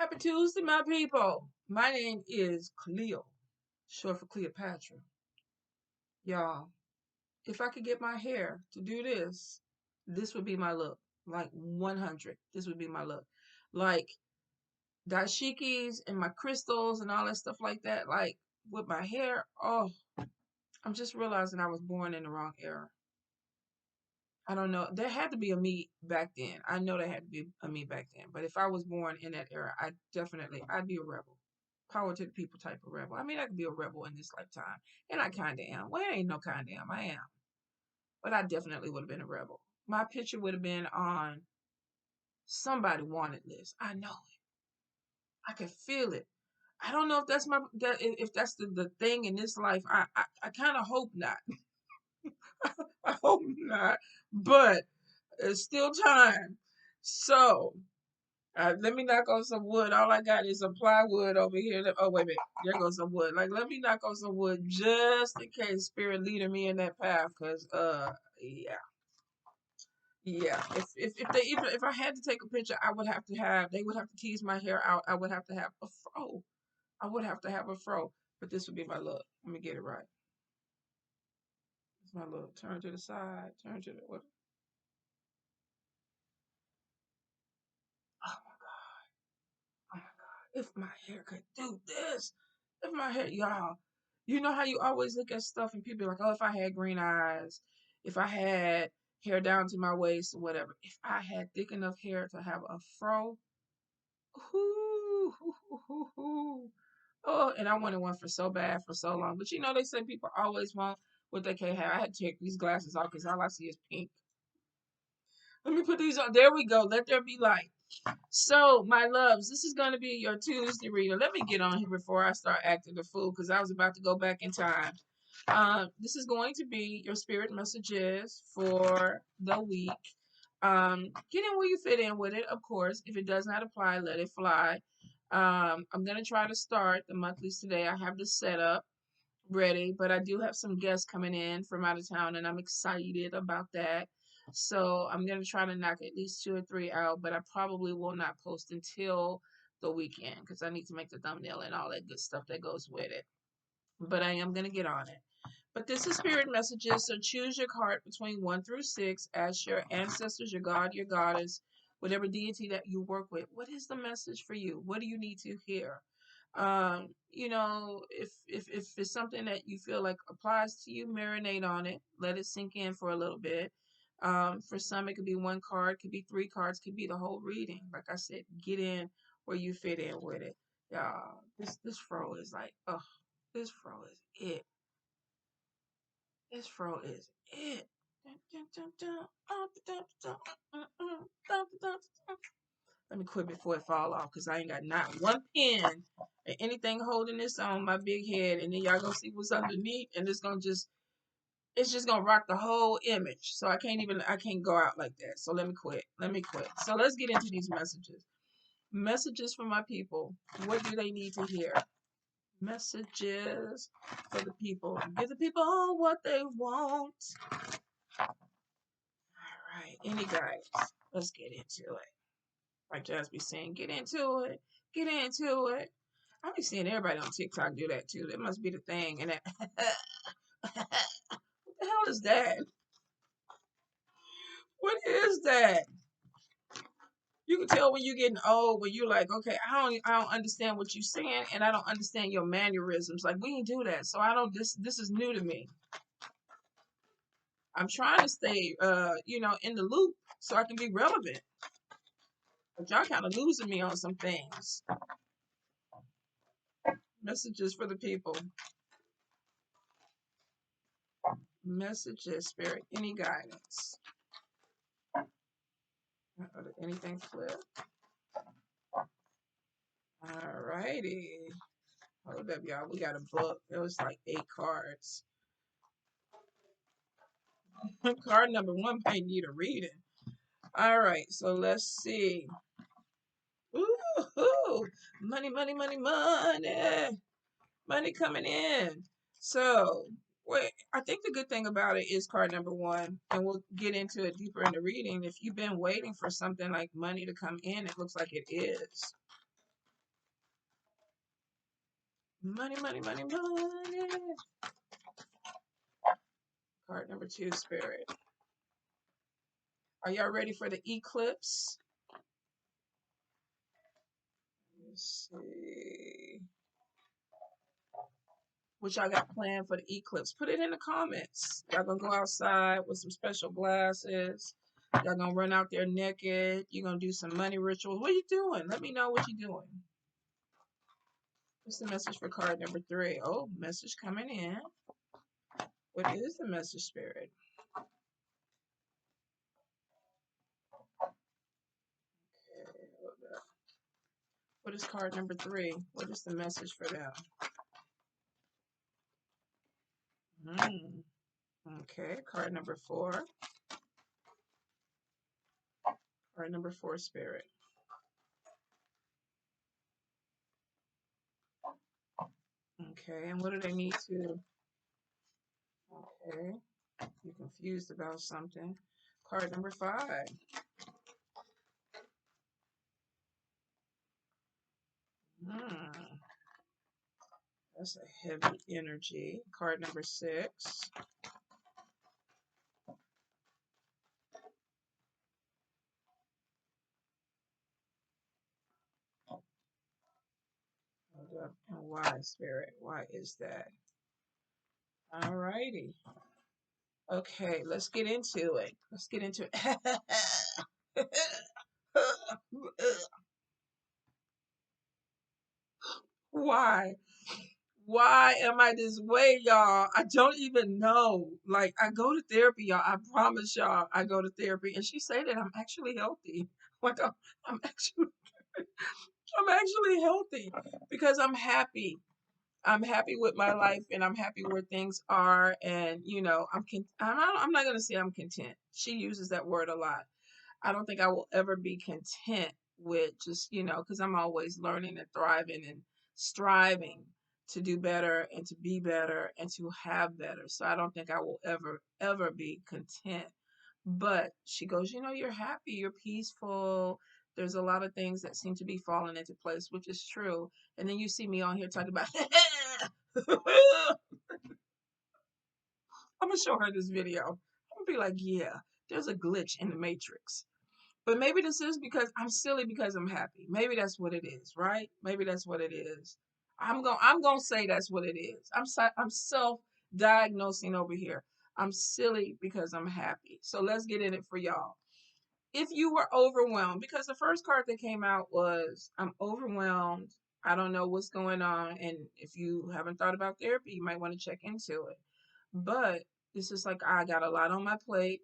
Happy Tuesday, my people. My name is Cleo, short for Cleopatra. Y'all, if I could get my hair to do this would be my look. Like 100. This would be my look. Like dashikis and my crystals and all that stuff like that. Like with my hair. Oh, I'm just realizing I was born in the wrong era. I don't know. There had to be a me back then. I know there had to be a me back then. But if I was born in that era, I'd be a rebel. Power to the people type of rebel. I mean, I could be a rebel in this lifetime. And I kind of am. Well, ain't no kind of am. I am. But I definitely would have been a rebel. My picture would have been on somebody wanted list. I know it. I can feel it. I don't know if that's if that's the thing in this life. I kind of hope not. I hope not. But it's still time. So let me knock on some wood. All I got is some plywood over here. Oh, wait a minute. There goes some wood. Like, let me knock on some wood just in case spirit leading me in that path. Cause, yeah, yeah. If I had to take a picture, they would have to tease my hair out. I would have to have a fro. I would have to have a fro. But this would be my look. Let me get it right. It's my look. Turn to the side. Turn to the what? Oh my God. Oh my God. If my hair could do this. If my hair, y'all. You know how you always look at stuff and people are like, oh, if I had green eyes, if I had hair down to my waist or whatever, if I had thick enough hair to have a fro, oh, and I wanted one for so bad for so long. But you know, they say people always want what they can't have. I had to take these glasses off because all I see is pink. Let me put these on. There we go. Let there be light. So, my loves, this is going to be your Tuesday reader. Let me get on here before I start acting the fool because I was about to go back in time. This is going to be your spirit messages for the week. Get in where you fit in with it, of course. If it does not apply, let it fly. I'm going to try to start the monthlies today. I have the setup ready, but I do have some guests coming in from out of town, and I'm excited about that. So I'm gonna try to knock at least 2 or 3 out, but I probably will not post until the weekend because I need to make the thumbnail and all that good stuff that goes with it. But I am gonna get on it. But this is spirit messages, so choose your card between 1 through 6. Ask your ancestors, your God, your goddess, whatever deity that you work with. What is the message for you? What do you need to hear? If it's something that you feel like applies to you, marinate on it, let it sink in for a little bit. For some it could be one card, could be 3 cards, could be the whole reading. Like I said, get in where you fit in with it. Y'all, this fro is like, oh, this fro is it. This fro is it. Let me quit before it fall off because I ain't got not one pin or anything holding this on my big head. And then y'all gonna see what's underneath, and it's just gonna rock the whole image. So I can't go out like that. So let me quit. Let me quit. So let's get into these messages. Messages for my people. What do they need to hear? Messages for the people. Give the people what they want. All right. Any guys? Let's get into it. Like Jazz be saying, get into it. Get into it. I be seeing everybody on TikTok do that too. That must be the thing. And that what the hell is that? What is that? You can tell when you're getting old when you're like, okay, I don't understand what you're saying, and I don't understand your mannerisms. Like we ain't do that. So I don't this is new to me. I'm trying to stay in the loop so I can be relevant. But y'all kind of losing me on some things. Messages for the people. Messages, spirit, any guidance. Anything flip? Alrighty. Hold up, y'all. We got a book. It was like 8 cards. Card number 1 might need a reading. Alright, so let's see. Ooh, money, money, money, money. Money coming in. So, wait, I think the good thing about it is card number 1, and we'll get into it deeper in the reading. If you've been waiting for something like money to come in, it looks like it is. Money, money, money, money. Card number 2, Spirit. Are y'all ready for the eclipse? Let's see. What y'all got planned for the eclipse? Put it in the comments. Y'all gonna go outside with some special glasses. Y'all gonna run out there naked. You're gonna do some money rituals. What are you doing? Let me know what you're doing. What's the message for card number 3? Oh, message coming in. What is the message, Spirit? Okay, hold up. What is card number 3? What is the message for them? Okay, card number 4. Card number 4, Spirit. Okay, and what do they need to? Okay, you're confused about something. Card number 5. That's a heavy energy. Card number 6. Hold up. And why, Spirit? Why is that? All righty. Okay, let's get into it. Let's get into it. Why? Why am I this way, y'all? I don't even know. Like, I go to therapy, y'all. I promise y'all, I go to therapy, and she said that I'm actually healthy. Like, I'm actually, I'm actually healthy because I'm happy. I'm happy with my life, and I'm happy where things are. And I'm not gonna say I'm content. She uses that word a lot. I don't think I will ever be content with just, because I'm always learning and thriving and striving to do better and to be better and to have better. So I don't think I will ever, ever be content. But she goes, you're happy, you're peaceful. There's a lot of things that seem to be falling into place, which is true. And then you see me on here talking about, I'm going to show her this video. I'm going to be like, yeah, there's a glitch in the matrix. But maybe this is because I'm silly because I'm happy. Maybe that's what it is, right? Maybe that's what it is. I'm going to say that's what it is. I'm self-diagnosing over here. I'm silly because I'm happy. So let's get in it for y'all. If you were overwhelmed, because the first card that came out was I'm overwhelmed. I don't know what's going on. And if you haven't thought about therapy, you might want to check into it. But this is like, I got a lot on my plate.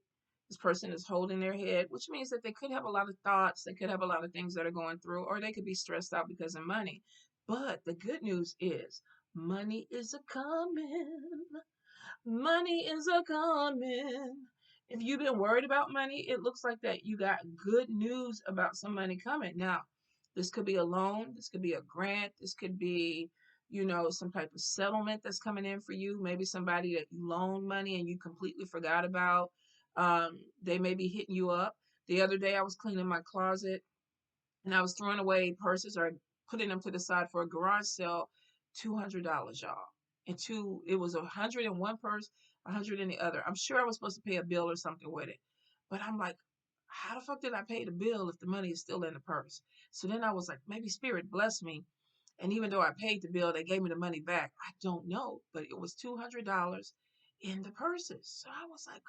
This person is holding their head, which means that they could have a lot of thoughts. They could have a lot of things that are going through, or they could be stressed out because of money. But the good news is money is a coming. Money is a coming. If you've been worried about money, it looks like that you got good news about some money coming. Now, this could be a loan, this could be a grant, this could be, some type of settlement that's coming in for you. Maybe somebody that you loaned money and you completely forgot about. They may be hitting you up. The other day I was cleaning my closet and I was throwing away purses or putting them to the side for a garage sale, $200, y'all. It was 100 in one purse, 100 in the other. I'm sure I was supposed to pay a bill or something with it, but I'm like, how the fuck did I pay the bill if the money is still in the purse? So then I was like, maybe Spirit blessed me, and even though I paid the bill, they gave me the money back. I don't know, but it was $200 in the purses. So I was like,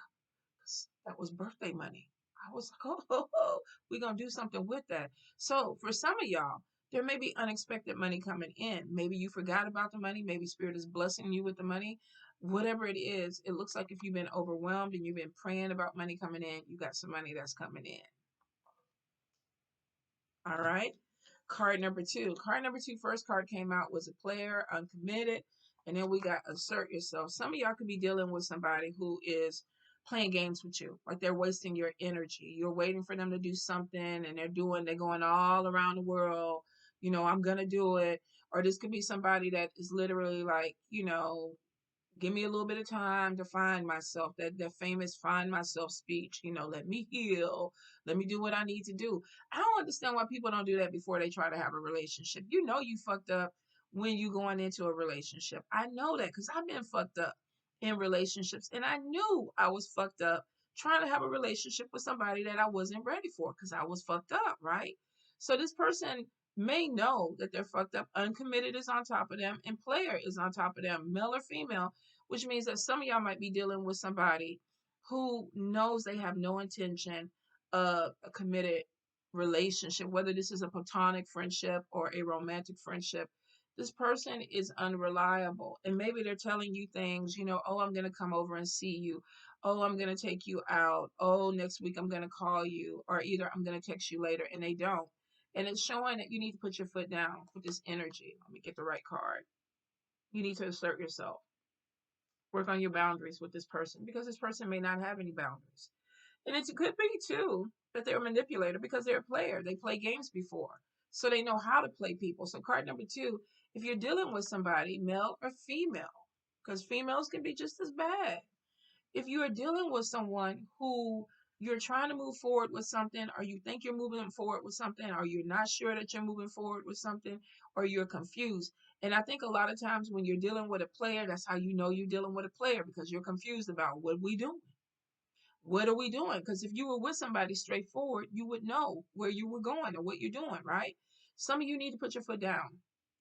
that was birthday money. I was like, we're going to do something with that. So for some of y'all, there may be unexpected money coming in. Maybe you forgot about the money. Maybe Spirit is blessing you with the money. Whatever it is, it looks like if you've been overwhelmed and you've been praying about money coming in, you got some money that's coming in. All right. Card number 2. Card number 2, first card came out was a player, uncommitted. And then we got assert yourself. Some of y'all could be dealing with somebody who is playing games with you. Like they're wasting your energy. You're waiting for them to do something and they're going all around the world. I'm going to do it. Or this could be somebody that is literally like, give me a little bit of time to find myself. That famous find myself speech, let me heal. Let me do what I need to do. I don't understand why people don't do that before they try to have a relationship. You fucked up when you going into a relationship. I know that because I've been fucked up in relationships, and I knew I was fucked up trying to have a relationship with somebody that I wasn't ready for because I was fucked up, right? So this person may know that they're fucked up. Uncommitted is on top of them, and player is on top of them, male or female, which means that some of y'all might be dealing with somebody who knows they have no intention of a committed relationship, whether this is a platonic friendship or a romantic friendship. This person is unreliable, and maybe they're telling you things, oh, I'm going to come over and see you. Oh, I'm going to take you out. Oh, next week I'm going to call you, or either I'm going to text you later, and they don't. And it's showing that you need to put your foot down with this energy. Let me get the right card. You need to assert yourself. Work on your boundaries with this person because this person may not have any boundaries. And it could be too that they're a manipulator because they're a player. They play games before. So they know how to play people. So card number 2, if you're dealing with somebody, male or female, because females can be just as bad. If you are dealing with someone who you're trying to move forward with something, or you think you're moving forward with something, or you're not sure that you're moving forward with something, or you're confused. And I think a lot of times when you're dealing with a player, that's how you know you're dealing with a player, because you're confused about what we doing. What are we doing? Because if you were with somebody straightforward, you would know where you were going or what you're doing, right? Some of you need to put your foot down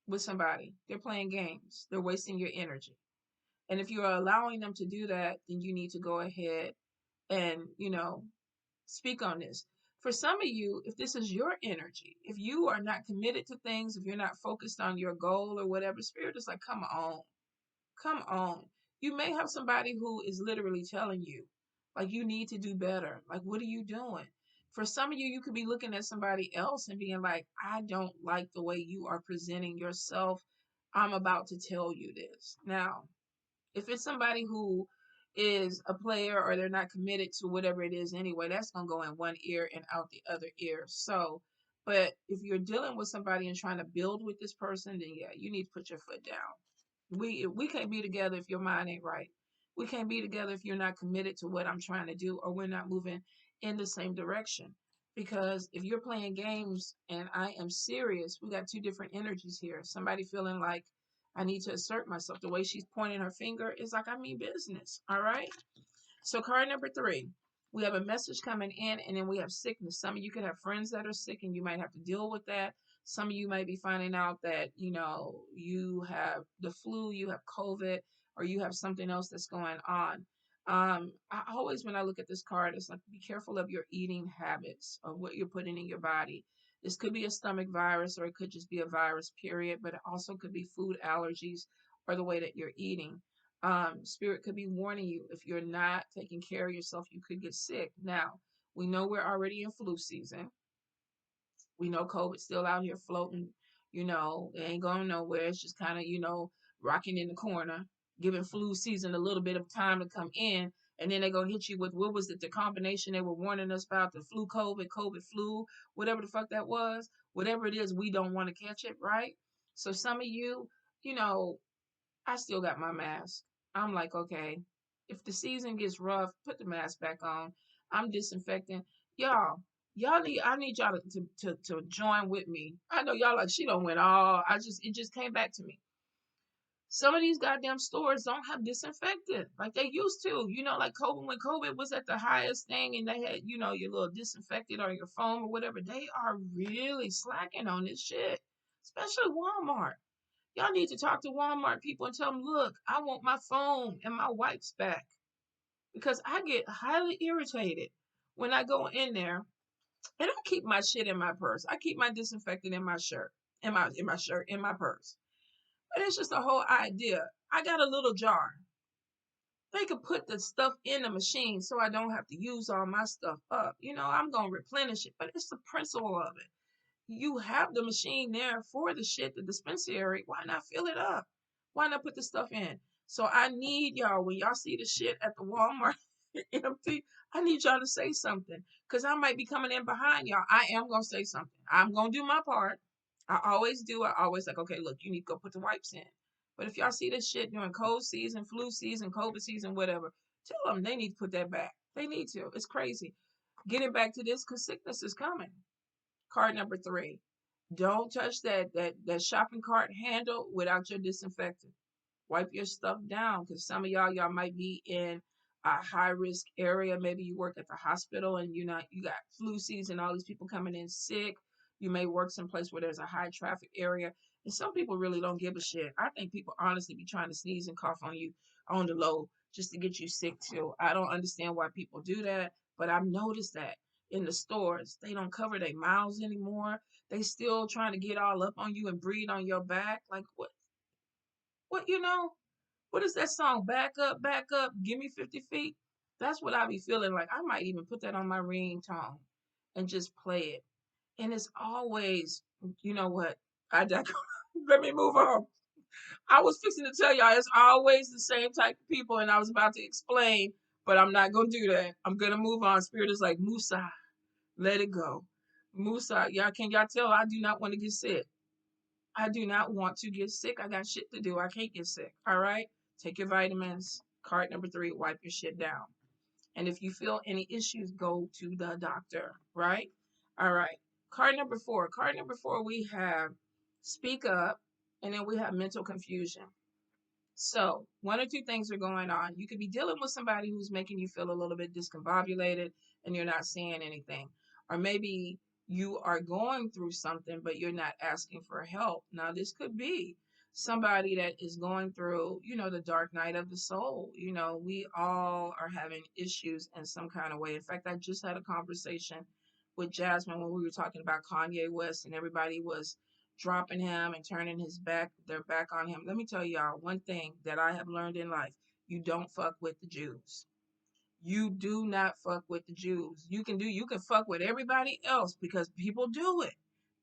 with somebody. They're playing games. They're wasting your energy. And if you're allowing them to do that, then you need to go ahead and, speak on this. For some of you, if this is your energy, if you are not committed to things, if you're not focused on your goal or whatever, spirit is like, come on. Come on. You may have somebody who is literally telling you, like, you need to do better. Like, what are you doing? For some of you, you could be looking at somebody else and being like, I don't like the way you are presenting yourself. I'm about to tell you this. Now, if it's somebody who is a player or they're not committed to whatever it is anyway, that's going to go in one ear and out the other ear. So, but if you're dealing with somebody and trying to build with this person, then yeah, you need to put your foot down. We can't be together if your mind ain't right. We can't be together if you're not committed to what I'm trying to do, or we're not moving in the same direction. Because if you're playing games and I am serious, we got two different energies here. Somebody feeling like I need to assert myself. The way she's pointing her finger is like I mean business. All right. So card number 3, we have a message coming in, and then we have sickness. Some of you could have friends that are sick and you might have to deal with that. Some of you might be finding out that, you have the flu, you have COVID, or you have something else that's going on. I always, when I look at this card, it's like, be careful of your eating habits, of what you're putting in your body. This could be a stomach virus, or it could just be a virus, period, but it also could be food allergies or the way that you're eating. Spirit could be warning you, if you're not taking care of yourself, you could get sick. Now, we know we're already in flu season. We know COVID's still out here floating. It ain't going nowhere. It's just kind of, rocking in the corner, giving flu season a little bit of time to come in. And then they're going to hit you with, what was it, the combination they were warning us about, the flu, COVID flu, whatever the fuck that was. Whatever it is, we don't want to catch it, right? So some of you, you know, I still got my mask. I'm like, okay, if the season gets rough, put the mask back on. I'm disinfecting. I need y'all to join with me. I know y'all like, she don't went all, it just came back to me. Some of these goddamn stores don't have disinfectant like they used to. Like COVID, when COVID was at the highest thing and they had, your little disinfectant or your foam or whatever, they are really slacking on this shit, especially Walmart. Y'all need to talk to Walmart people and tell them, look, I want my foam and my wipes back, because I get highly irritated when I go in there, and I keep my shit in my purse. I keep my disinfectant in my shirt, in my purse. But it's just a whole idea. I got a little jar. They could put the stuff in the machine so I don't have to use all my stuff up. I'm going to replenish it, but it's the principle of it. You have the machine there for the shit, the dispensary. Why not fill it up? Why not put the stuff in? So I need y'all, when y'all see the shit at the Walmart empty, I need y'all to say something, because I might be coming in behind y'all. I am going to say something. I'm going to do my part. I always do. I always like, okay, look, you need to go put the wipes in. But if y'all see this shit during cold season, flu season, COVID season, whatever, tell them they need to put that back. They need to. It's crazy. Getting back to this, because sickness is coming. Card number 3. Don't touch that shopping cart handle without your disinfectant. Wipe your stuff down, because some of y'all might be in a high risk area. Maybe you work at the hospital and you got flu season, all these people coming in sick. You may work someplace where there's a high traffic area. And some people really don't give a shit. I think people honestly be trying to sneeze and cough on you on the low just to get you sick too. I don't understand why people do that, but I've noticed that in the stores, they don't cover their mouths anymore. They still trying to get all up on you and breathe on your back. Like what, what is that song? Back up, give me 50 feet. That's what I be feeling like. I might even put that on my ringtone and just play it. And it's always, you know what? I let me move on. I was fixing to tell y'all it's always the same type of people, and I was about to explain, but I'm not gonna do that. I'm gonna move on. Spirit is like Musa, let it go. Musa, y'all tell I do not want to get sick. I do not want to get sick. I got shit to do. I can't get sick. All right. Take your vitamins. Card number 3, wipe your shit down. And if you feel any issues, go to the doctor. Right. All right. Card number 4. Card number 4, we have speak up, and then we have mental confusion. So, one or two things are going on. You could be dealing with somebody who's making you feel a little bit discombobulated and you're not saying anything. Or maybe you are going through something, but you're not asking for help. Now, this could be somebody that is going through, the dark night of the soul. We all are having issues in some kind of way. In fact, I just had a conversation with Jasmine when we were talking about Kanye West, and everybody was dropping him and turning their back on him. Let me tell y'all one thing that I have learned in life. You don't fuck with the Jews. You do not fuck with the Jews. You can fuck with everybody else because people do it.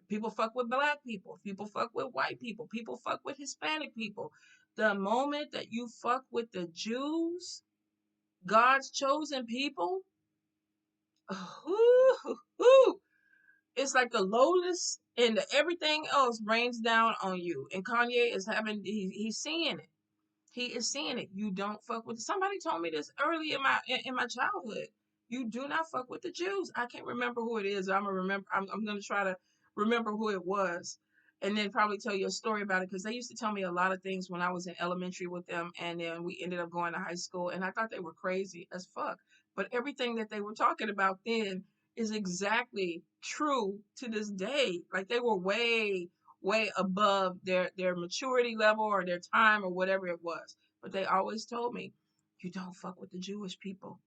People fuck with black people. People fuck with white people. People fuck with Hispanic people. The moment that you fuck with the Jews, God's chosen people, it's like the lotus and everything else rains down on you. And Kanye is he's seeing it. He is seeing it. You don't fuck with. Somebody told me this early in my childhood. You do not fuck with the Jews. I can't remember who it is. I'm gonna try to remember who it was, and then probably tell you a story about it, because they used to tell me a lot of things when I was in elementary with them, and then we ended up going to high school, and I thought they were crazy as fuck. But everything that they were talking about then is exactly true to this day. Like they were way above their maturity level or their time or whatever it was. But they always told me, you don't fuck with the Jewish people.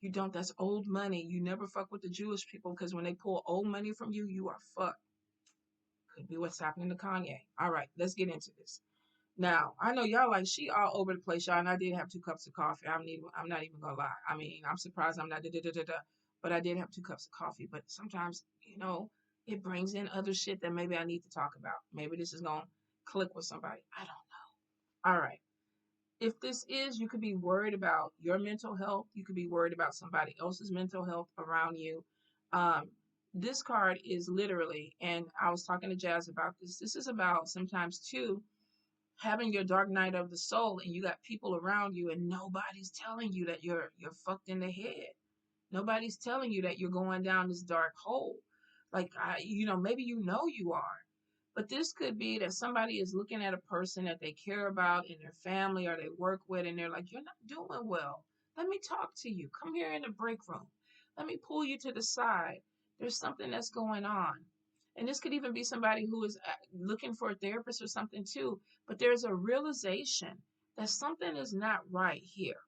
You don't. That's old money. You never fuck with the Jewish people, because when they pull old money from you, you are fucked. Could be what's happening to Kanye. All right, let's get into this. Now, I know y'all like she all over the place, y'all, and I did have 2 cups of coffee. I'm not even gonna lie. I mean, I'm surprised I'm not but I did have 2 cups of coffee. But sometimes, it brings in other shit that maybe I need to talk about. Maybe this is gonna click with somebody. I don't know. All right. If this is, you could be worried about your mental health. You could be worried about somebody else's mental health around you. Um, this card is literally, and I was talking to Jazz about this. This is about sometimes too having your dark night of the soul, and you got people around you and nobody's telling you that you're fucked in the head. Nobody's telling you that you're going down this dark hole. Like maybe you are. But this could be that somebody is looking at a person that they care about in their family or they work with, and they're like, you're not doing well. Let me talk to you. Come here in the break room. Let me pull you to the side. There's something that's going on. And this could even be somebody who is looking for a therapist or something too. But there's a realization that something is not right here.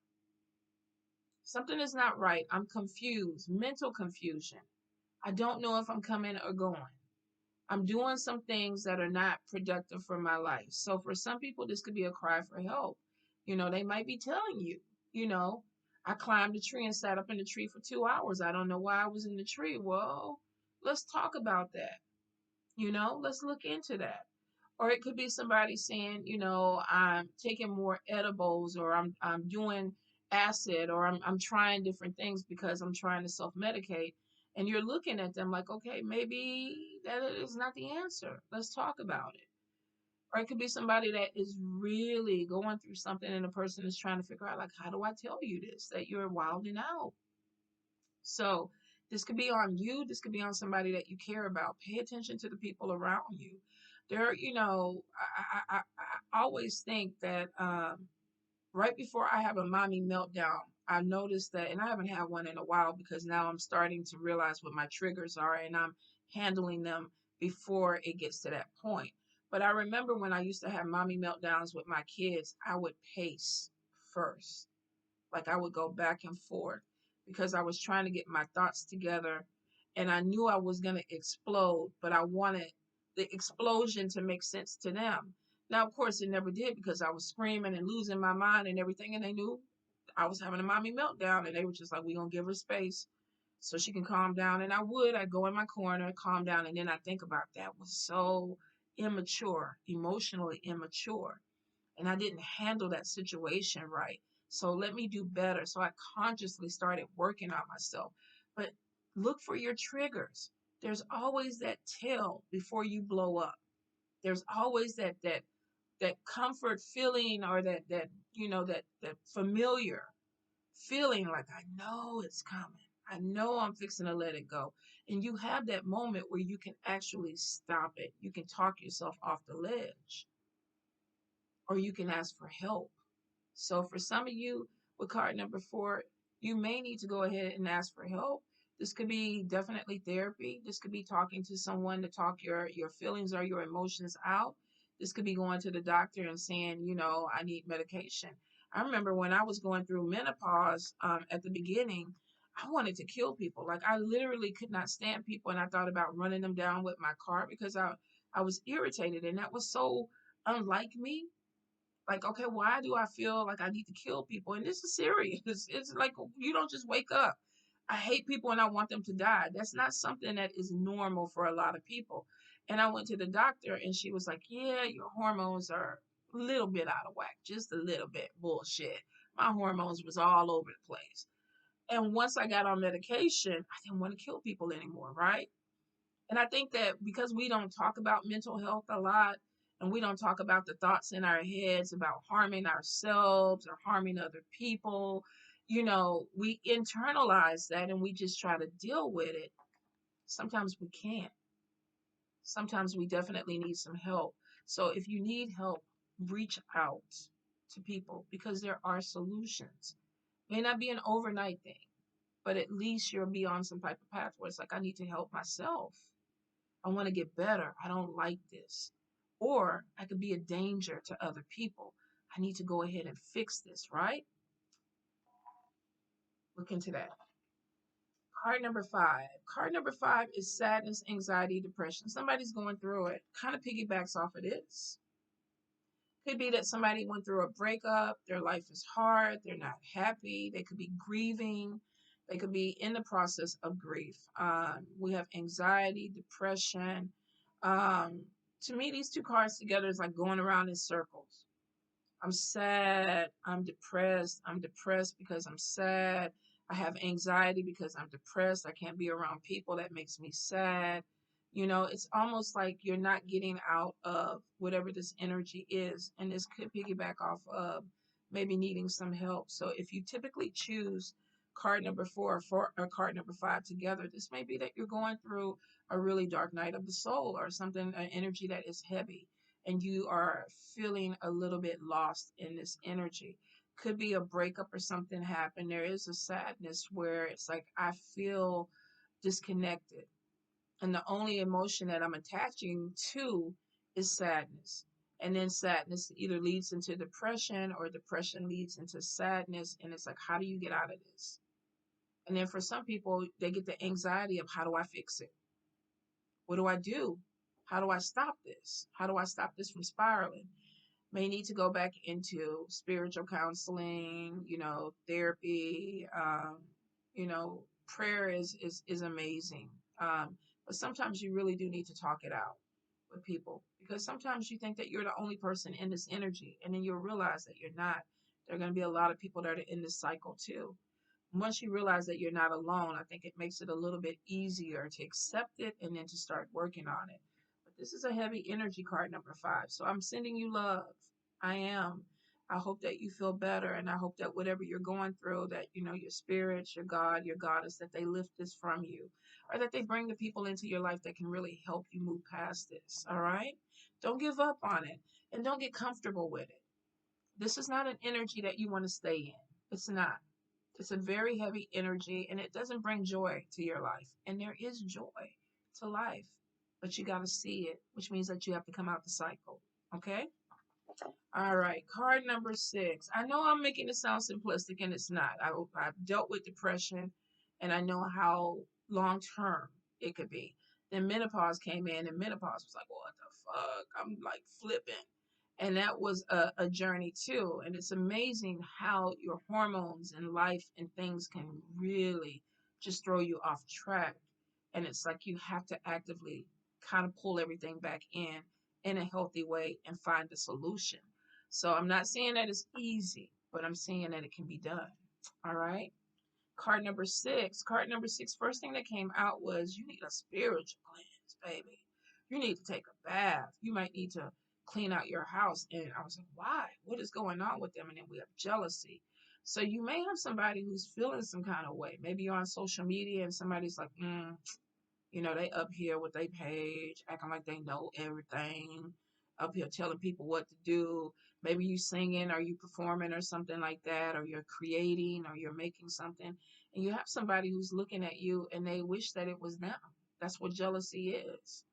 Something is not right. I'm confused, mental confusion. I don't know if I'm coming or going. I'm doing some things that are not productive for my life. So for some people, this could be a cry for help. They might be telling you, you know, I climbed a tree and sat up in the tree for 2 hours. I don't know why I was in the tree. Well, let's talk about that. Let's look into that. Or it could be somebody saying, I'm taking more edibles, or I'm doing acid, or I'm trying different things because I'm trying to self-medicate. And you're looking at them like, okay, maybe that is not the answer. Let's talk about it. Or it could be somebody that is really going through something, and the person is trying to figure out, like, how do I tell you this, that you're wilding out? So This could be on you. This could be on somebody that you care about. Pay attention to the people around you. There, I always think that right before I have a mommy meltdown, I noticed that, and I haven't had one in a while because now I'm starting to realize what my triggers are and I'm handling them before it gets to that point. But I remember when I used to have mommy meltdowns with my kids, I would pace first. Like I would go back and forth because I was trying to get my thoughts together and I knew I was going to explode, but I wanted the explosion to make sense to them. Now, of course, it never did because I was screaming and losing my mind and everything, and they knew I was having a mommy meltdown, and they were just like, "We're gonna give her space so she can calm down." And I'd go in my corner, calm down, and then I think about that was so immature, emotionally immature, and I didn't handle that situation right. So let me do better. So I consciously started working on myself. But look for your triggers. There's always that tell before you blow up. There's always that comfort feeling or that familiar feeling like I know it's coming. I know I'm fixing to let it go. And you have that moment where you can actually stop it. You can talk yourself off the ledge or you can ask for help. So for some of you with card number 4, you may need to go ahead and ask for help. This could be definitely therapy. This could be talking to someone to talk your feelings or your emotions out. This could be going to the doctor and saying, I need medication. I remember when I was going through menopause at the beginning, I wanted to kill people. Like I literally could not stand people, and I thought about running them down with my car because I was irritated, and that was so unlike me. Like, okay, why do I feel like I need to kill people? And this is serious. It's like you don't just wake up. I hate people and I want them to die. That's not something that is normal for a lot of people. And I went to the doctor and she was like, yeah, your hormones are a little bit out of whack, just a little bit. Bullshit. My hormones was all over the place. And once I got on medication, I didn't want to kill people anymore, right? And I think that because we don't talk about mental health a lot and we don't talk about the thoughts in our heads about harming ourselves or harming other people, we internalize that and we just try to deal with it. Sometimes we can't. Sometimes we definitely need some help. So if you need help, reach out to people because there are solutions. May not be an overnight thing, but at least you'll be on some type of path where it's like, I need to help myself. I want to get better. I don't like this. Or I could be a danger to other people. I need to go ahead and fix this, right? Look into that. Card number 5. Card number 5 is sadness, anxiety, depression. Somebody's going through it. Kind of piggybacks off of this. Could be that somebody went through a breakup. Their life is hard. They're not happy. They could be grieving. They could be in the process of grief. We have anxiety, depression. Um, to me, these two cards together is like going around in circles. I'm sad. I'm depressed. I'm depressed because I'm sad. I have anxiety because I'm depressed. I can't be around people. That makes me sad. It's almost like you're not getting out of whatever this energy is. And this could piggyback off of maybe needing some help. So if you typically choose card number 4 or card number 5 together, this may be that you're going through a really dark night of the soul or something, an energy that is heavy and you are feeling a little bit lost in this energy. Could be a breakup or something happened. There is a sadness where it's like I feel disconnected. And the only emotion that I'm attaching to is sadness. And then sadness either leads into depression or depression leads into sadness. And it's like, how do you get out of this? And then for some people, they get the anxiety of how do I fix it? What do I do? How do I stop this? How do I stop this from spiraling? May need to go back into spiritual counseling, therapy. Prayer is amazing. But sometimes you really do need to talk it out with people because sometimes you think that you're the only person in this energy, and then you'll realize that you're not. There are going to be a lot of people that are in this cycle too. Once you realize that you're not alone, I think it makes it a little bit easier to accept it and then to start working on it. But this is a heavy energy card number 5. So I'm sending you love. I am. I hope that you feel better, and I hope that whatever you're going through, that your spirits, your God, your goddess, that they lift this from you, or that they bring the people into your life that can really help you move past this. All right? Don't give up on it, and don't get comfortable with it. This is not an energy that you want to stay in. It's not. It's a very heavy energy, and it doesn't bring joy to your life. And there is joy to life, but you got to see it, which means that you have to come out the cycle. Okay? All right, card number 6. I know I'm making it sound simplistic, and it's not. I've dealt with depression, and I know how long term it could be. Then menopause came in, and menopause was like, what the fuck? I'm like flipping. And that was a journey too. And it's amazing how your hormones and life and things can really just throw you off track. And it's like you have to actively kind of pull everything back in a healthy way and find a solution. So I'm not saying that it's easy, but I'm saying that it can be done. All right. Card number 6. Card number 6, first thing that came out was you need a spiritual cleanse, baby. You need to take a bath. You might need to clean out your house. And I was like, why? What is going on with them? And then we have jealousy. So you may have somebody who's feeling some kind of way. Maybe you're on social media and somebody's like, they up here with their page, acting like they know everything, up here telling people what to do. Maybe you singing or you performing or something like that, or you're creating or you're making something, and you have somebody who's looking at you and they wish that it was them. That's what jealousy is.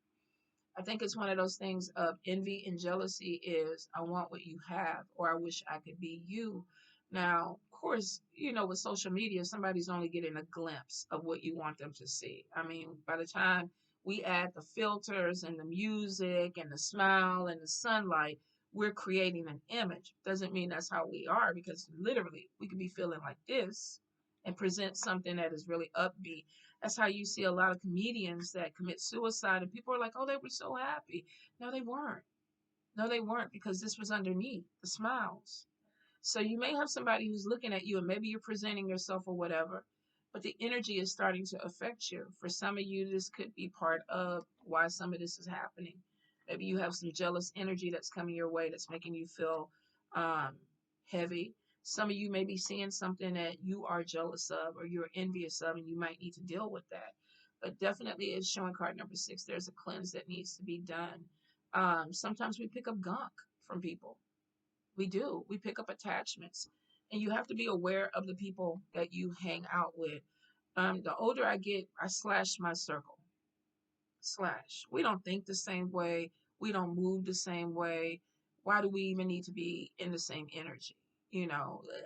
I think it's one of those things of envy and jealousy is I want what you have, or I wish I could be you. Now, of course, with social media, somebody's only getting a glimpse of what you want them to see. I mean, by the time we add the filters and the music and the smile and the sunlight, we're creating an image. Doesn't mean that's how we are, because literally we could be feeling like this and present something that is really upbeat. That's how you see a lot of comedians that commit suicide, and people are like, oh, they were so happy. No, they weren't. No, they weren't, because this was underneath the smiles. So you may have somebody who's looking at you, and maybe you're presenting yourself or whatever, but the energy is starting to affect you. For some of you, this could be part of why some of this is happening. Maybe you have some jealous energy that's coming your way that's making you feel um, heavy. Some of you may be seeing something that you are jealous of or you're envious of, and you might need to deal with that. But definitely, it's showing card number 6. There's a cleanse that needs to be done. Sometimes we pick up gunk from people. We do. We pick up attachments. And you have to be aware of the people that you hang out with. The older I get, I slash my circle. Slash. We don't think the same way. We don't move the same way. Why do we even need to be in the same energy?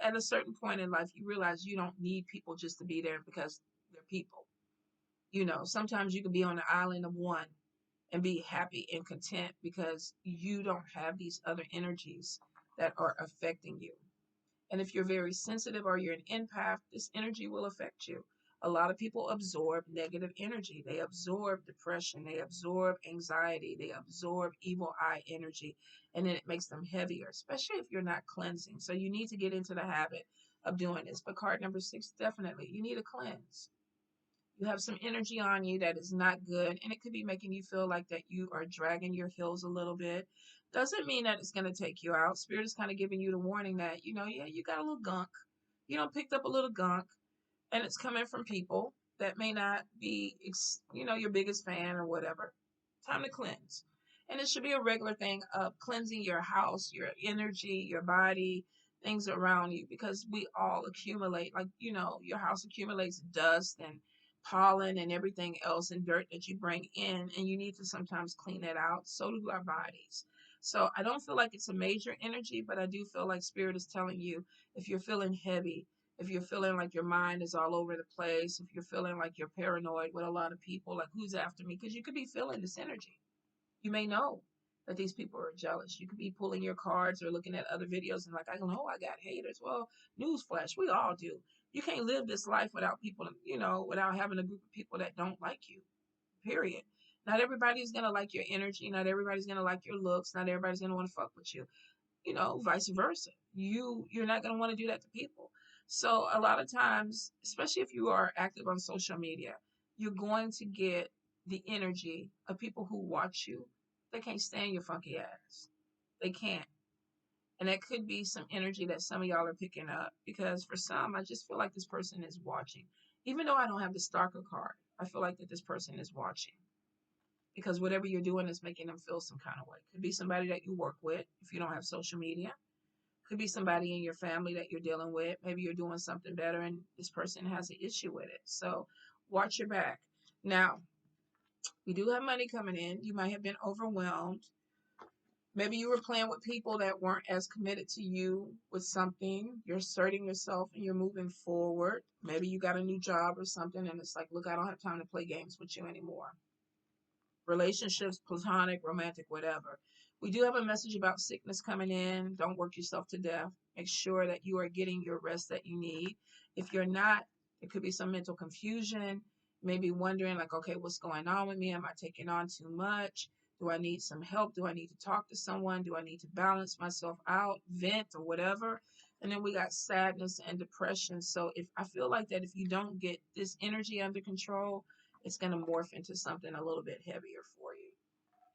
At a certain point in life, you realize you don't need people just to be there because they're people. Sometimes you can be on the island of one and be happy and content because you don't have these other energies that are affecting you. And if you're very sensitive or you're an empath, this energy will affect you. A lot of people absorb negative energy. They absorb depression. They absorb anxiety. They absorb evil eye energy. And then it makes them heavier, especially if you're not cleansing. So you need to get into the habit of doing this. But card number 6, definitely, you need a cleanse. You have some energy on you that is not good, and it could be making you feel like that you are dragging your heels a little bit. Doesn't mean that it's going to take you out. Spirit is kind of giving you the warning that, yeah, you got a little gunk. Picked up a little gunk, and it's coming from people that may not be, your biggest fan or whatever. Time to cleanse. And it should be a regular thing of cleansing your house, your energy, your body, things around you, because we all accumulate, like, your house accumulates dust and pollen and everything else and dirt that you bring in, and you need to sometimes clean that out. So do our bodies. So I don't feel like it's a major energy, but I do feel like Spirit is telling you, if you're feeling heavy, if you're feeling like your mind is all over the place, if you're feeling like you're paranoid with a lot of people, like who's after me, because you could be feeling this energy. You may know that these people are jealous. You could be pulling your cards or looking at other videos and like, I know I got haters. Well, newsflash, we all do. You can't live this life without people, without having a group of people that don't like you, period. Not everybody's going to like your energy. Not everybody's going to like your looks. Not everybody's going to want to fuck with you. Vice versa. You're not going to want to do that to people. So a lot of times, especially if you are active on social media, you're going to get the energy of people who watch you. They can't stand your funky ass. They can't. And that could be some energy that some of y'all are picking up, because for some, I just feel like this person is watching. Even though I don't have the Starker card, I feel like that this person is watching, because whatever you're doing is making them feel some kind of way. Could be somebody that you work with if you don't have social media. Could be somebody in your family that you're dealing with. Maybe you're doing something better and this person has an issue with it. So watch your back. Now, we do have money coming in. You might have been overwhelmed. Maybe you were playing with people that weren't as committed to you with something. You're asserting yourself and you're moving forward. Maybe you got a new job or something and it's like, look, I don't have time to play games with you anymore. Relationships, platonic, romantic, whatever. We do have a message about sickness coming in. Don't work yourself to death. Make sure that you are getting your rest that you need. If you're not, there could be some mental confusion. Maybe wondering like, okay, what's going on with me? Am I taking on too much? Do I need some help? Do I need to talk to someone? Do I need to balance myself out, vent, or whatever? And then we got sadness and depression. So if I feel like that if you don't get this energy under control, it's going to morph into something a little bit heavier for you.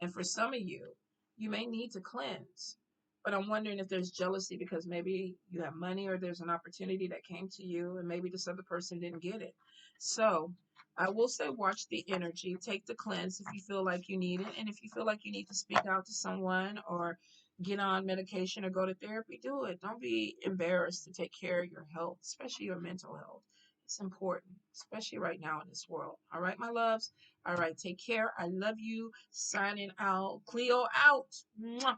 And for some of you, you may need to cleanse. But I'm wondering if there's jealousy because maybe you have money or there's an opportunity that came to you and maybe this other person didn't get it. So I will say watch the energy, take the cleanse if you feel like you need it. And if you feel like you need to speak out to someone or get on medication or go to therapy, do it. Don't be embarrassed to take care of your health, especially your mental health. It's important, especially right now in this world. All right, my loves. All right, take care. I love you. Signing out. Cleo out. Mwah.